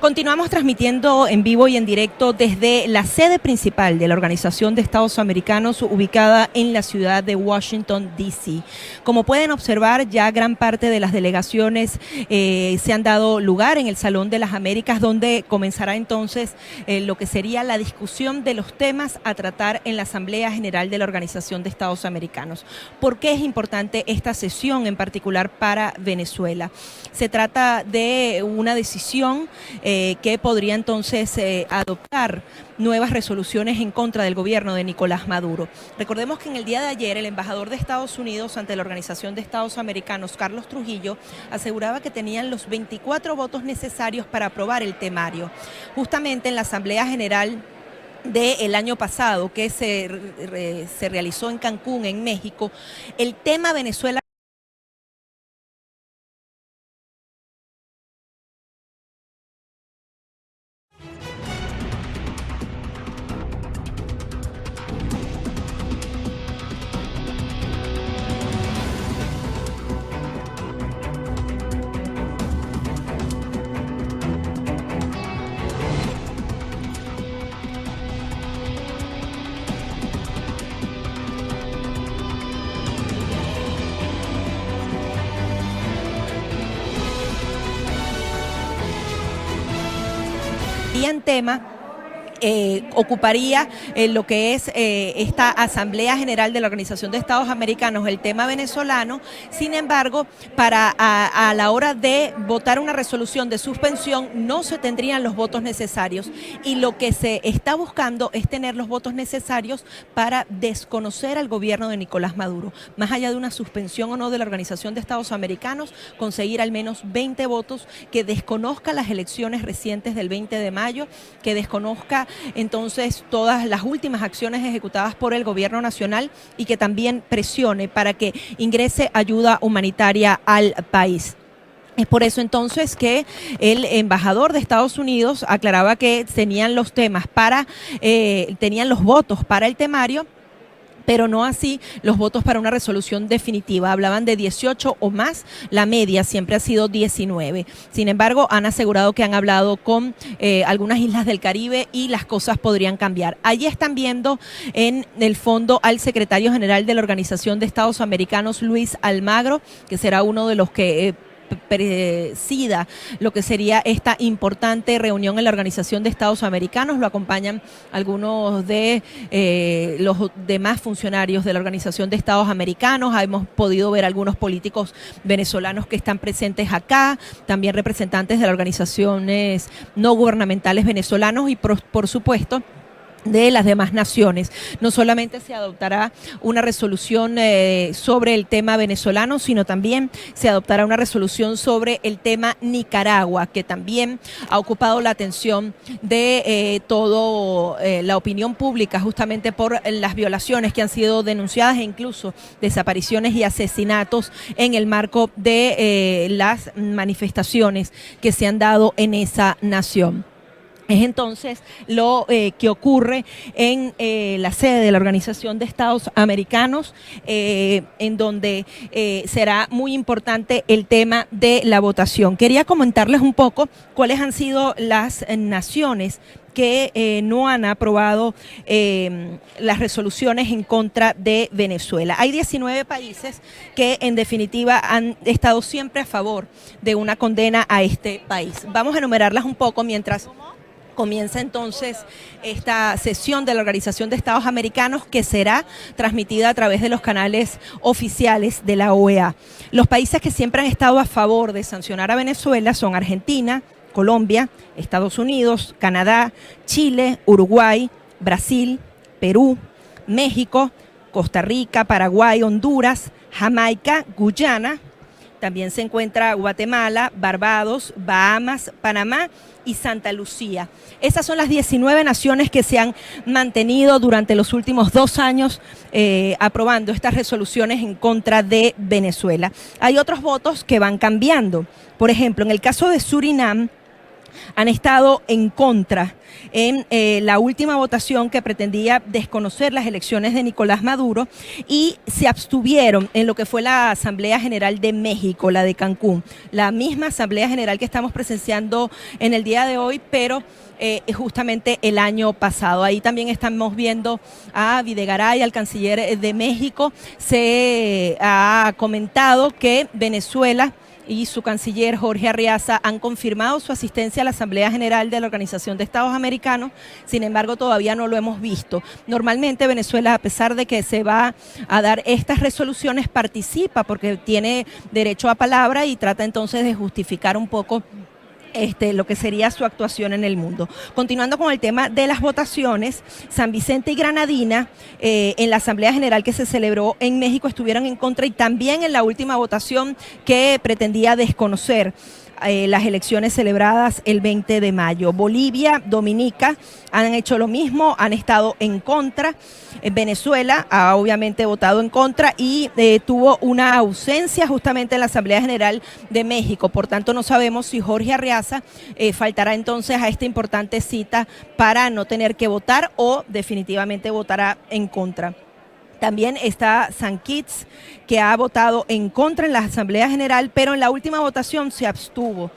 Continuamos transmitiendo en vivo y en directo desde la sede principal de la Organización de Estados Americanos, ubicada en la ciudad de Washington, D.C. Como pueden observar, ya gran parte de las delegaciones se han dado lugar en el Salón de las Américas, donde comenzará entonces lo que sería la discusión de los temas a tratar en la Asamblea General de la Organización de Estados Americanos. ¿Por qué es importante esta sesión en particular para Venezuela? Se trata de una decisión que podría entonces adoptar nuevas resoluciones en contra del gobierno de Nicolás Maduro. Recordemos que en el día de ayer el embajador de Estados Unidos ante la Organización de Estados Americanos, Carlos Trujillo, aseguraba que tenían los 24 votos necesarios para aprobar el temario. Justamente en la Asamblea General del año pasado, que se realizó en Cancún, en México, el tema Venezuela y en tema ocuparía lo que es esta Asamblea General de la Organización de Estados Americanos, el tema venezolano. Sin embargo, a la hora de votar una resolución de suspensión no se tendrían los votos necesarios, y lo que se está buscando es tener los votos necesarios para desconocer al gobierno de Nicolás Maduro. Más allá de una suspensión o no de la Organización de Estados Americanos, conseguir al menos 20 votos que desconozca las elecciones recientes del 20 de mayo, que desconozca entonces todas las últimas acciones ejecutadas por el gobierno nacional, y que también presione para que ingrese ayuda humanitaria al país. Es por eso entonces que el embajador de Estados Unidos aclaraba que tenían los tenían los votos para el temario, pero no así los votos para una resolución definitiva. Hablaban de 18 o más, la media siempre ha sido 19. Sin embargo, han asegurado que han hablado con algunas islas del Caribe y las cosas podrían cambiar. Allí están viendo en el fondo al secretario general de la Organización de Estados Americanos, Luis Almagro, que será uno de los que presida lo que sería esta importante reunión en la Organización de Estados Americanos. Lo acompañan algunos de los demás funcionarios de la Organización de Estados Americanos. Hemos podido ver algunos políticos venezolanos que están presentes acá, también representantes de las organizaciones no gubernamentales venezolanos y por supuesto de las demás naciones. No solamente se adoptará una resolución sobre el tema venezolano, sino también se adoptará una resolución sobre el tema Nicaragua, que también ha ocupado la atención de toda la opinión pública, justamente por las violaciones que han sido denunciadas e incluso desapariciones y asesinatos en el marco de las manifestaciones que se han dado en esa nación. Es entonces lo que ocurre en la sede de la Organización de Estados Americanos, en donde será muy importante el tema de la votación. Quería comentarles un poco cuáles han sido las naciones que no han aprobado las resoluciones en contra de Venezuela. Hay 19 países que en definitiva han estado siempre a favor de una condena a este país. Vamos a enumerarlas un poco mientras comienza entonces esta sesión de la Organización de Estados Americanos, que será transmitida a través de los canales oficiales de la OEA. Los países que siempre han estado a favor de sancionar a Venezuela son Argentina, Colombia, Estados Unidos, Canadá, Chile, Uruguay, Brasil, Perú, México, Costa Rica, Paraguay, Honduras, Jamaica, Guyana. También se encuentra Guatemala, Barbados, Bahamas, Panamá y Santa Lucía. Esas son las 19 naciones que se han mantenido durante los últimos 2 años aprobando estas resoluciones en contra de Venezuela. Hay otros votos que van cambiando. Por ejemplo, en el caso de Surinam, han estado en contra en la última votación que pretendía desconocer las elecciones de Nicolás Maduro y se abstuvieron en lo que fue la Asamblea General de México, la de Cancún, la misma Asamblea General que estamos presenciando en el día de hoy, pero justamente el año pasado. Ahí también estamos viendo a Videgaray, al canciller de México. Se ha comentado que Venezuela y su canciller Jorge Arriaza han confirmado su asistencia a la Asamblea General de la Organización de Estados Americanos, sin embargo todavía no lo hemos visto. Normalmente Venezuela, a pesar de que se va a dar estas resoluciones, participa porque tiene derecho a palabra y trata entonces de justificar un poco lo que sería su actuación en el mundo. Continuando con el tema de las votaciones, San Vicente y Granadina en la Asamblea General que se celebró en México estuvieron en contra y también en la última votación que pretendía desconocer las elecciones celebradas el 20 de mayo. Bolivia, Dominica han hecho lo mismo, han estado en contra. Venezuela ha obviamente votado en contra y tuvo una ausencia justamente en la Asamblea General de México. Por tanto, no sabemos si Jorge Arriaza faltará entonces a esta importante cita para no tener que votar o definitivamente votará en contra. También está San Kitts, que ha votado en contra en la Asamblea General, pero en la última votación se abstuvo.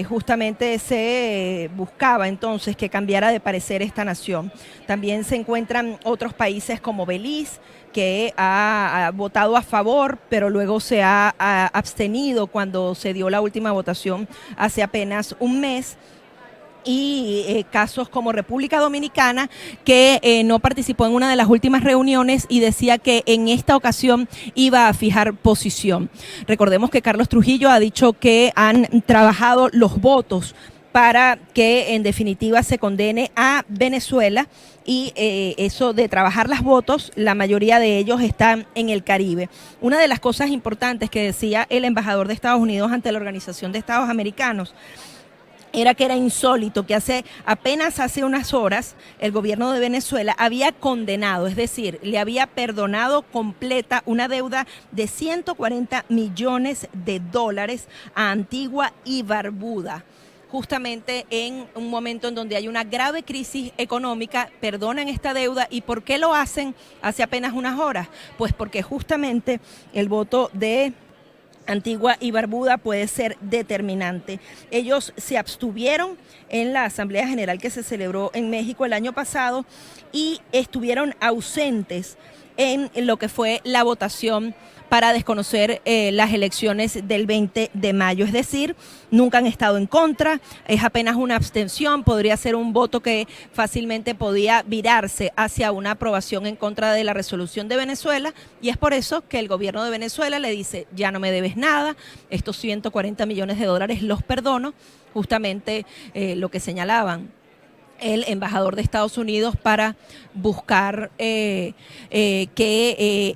Justamente se buscaba entonces que cambiara de parecer esta nación. También se encuentran otros países como Belice, que ha votado a favor, pero luego se ha abstenido cuando se dio la última votación hace apenas un mes. Y casos como República Dominicana, que no participó en una de las últimas reuniones y decía que en esta ocasión iba a fijar posición. Recordemos que Carlos Trujillo ha dicho que han trabajado los votos para que en definitiva se condene a Venezuela y eso de trabajar los votos, la mayoría de ellos están en el Caribe. Una de las cosas importantes que decía el embajador de Estados Unidos ante la Organización de Estados Americanos era que era insólito que apenas hace unas horas el gobierno de Venezuela había condenado, es decir, le había perdonado completa una deuda de 140 millones de dólares a Antigua y Barbuda. Justamente en un momento en donde hay una grave crisis económica, perdonan esta deuda. ¿Y por qué lo hacen hace apenas unas horas? Pues porque justamente el voto de Antigua y Barbuda puede ser determinante. Ellos se abstuvieron en la Asamblea General que se celebró en México el año pasado y estuvieron ausentes en lo que fue la votación para desconocer las elecciones del 20 de mayo. Es decir, nunca han estado en contra, es apenas una abstención, podría ser un voto que fácilmente podía virarse hacia una aprobación en contra de la resolución de Venezuela, y es por eso que el gobierno de Venezuela le dice, ya no me debes nada, estos 140 millones de dólares los perdono, justamente lo que señalaban el embajador de Estados Unidos para buscar que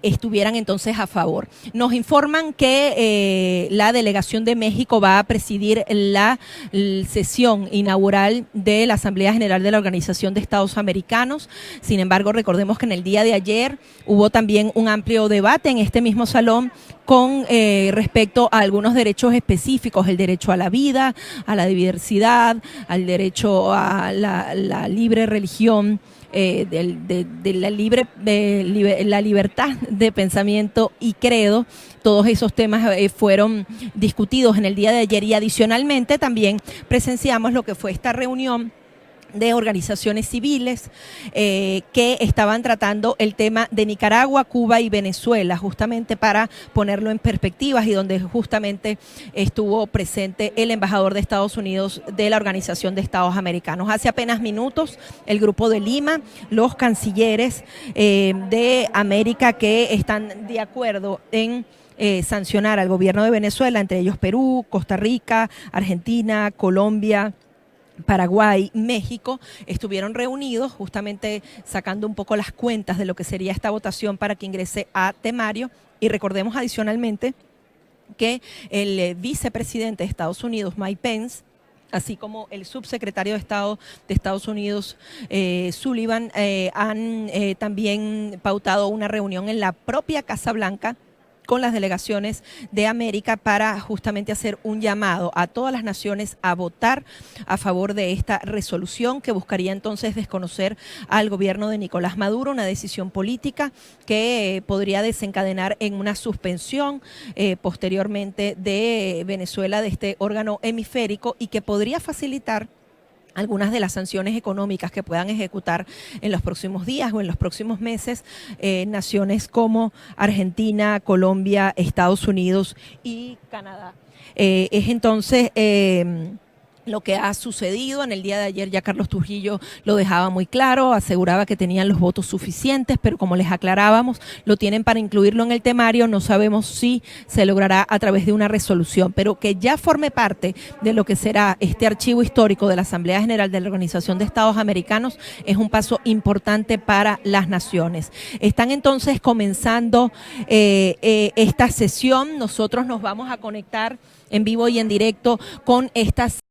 estuvieran entonces a favor. Nos informan que la delegación de México va a presidir la sesión inaugural de la Asamblea General de la Organización de Estados Americanos. Sin embargo, recordemos que en el día de ayer hubo también un amplio debate en este mismo salón con respecto a algunos derechos específicos, el derecho a la vida, a la diversidad, al derecho a la libre religión, la libertad de pensamiento y credo. Todos esos temas fueron discutidos en el día de ayer y adicionalmente también presenciamos lo que fue esta reunión de organizaciones civiles que estaban tratando el tema de Nicaragua, Cuba y Venezuela, justamente para ponerlo en perspectivas, y donde justamente estuvo presente el embajador de Estados Unidos de la Organización de Estados Americanos. Hace apenas minutos, el Grupo de Lima, los cancilleres de América que están de acuerdo en sancionar al gobierno de Venezuela, entre ellos Perú, Costa Rica, Argentina, Colombia, Paraguay, México, estuvieron reunidos justamente sacando un poco las cuentas de lo que sería esta votación para que ingrese a temario. Y recordemos adicionalmente que el vicepresidente de Estados Unidos, Mike Pence, así como el subsecretario de Estado de Estados Unidos, Sullivan, han también pautado una reunión en la propia Casa Blanca con las delegaciones de América para justamente hacer un llamado a todas las naciones a votar a favor de esta resolución que buscaría entonces desconocer al gobierno de Nicolás Maduro, una decisión política que podría desencadenar en una suspensión posteriormente de Venezuela de este órgano hemisférico y que podría facilitar algunas de las sanciones económicas que puedan ejecutar en los próximos días o en los próximos meses naciones como Argentina, Colombia, Estados Unidos y Canadá. Es entonces lo que ha sucedido en el día de ayer. Ya Carlos Trujillo lo dejaba muy claro, aseguraba que tenían los votos suficientes, pero como les aclarábamos, lo tienen para incluirlo en el temario, no sabemos si se logrará a través de una resolución, pero que ya forme parte de lo que será este archivo histórico de la Asamblea General de la Organización de Estados Americanos es un paso importante para las naciones. Están entonces comenzando esta sesión, nosotros nos vamos a conectar en vivo y en directo con estas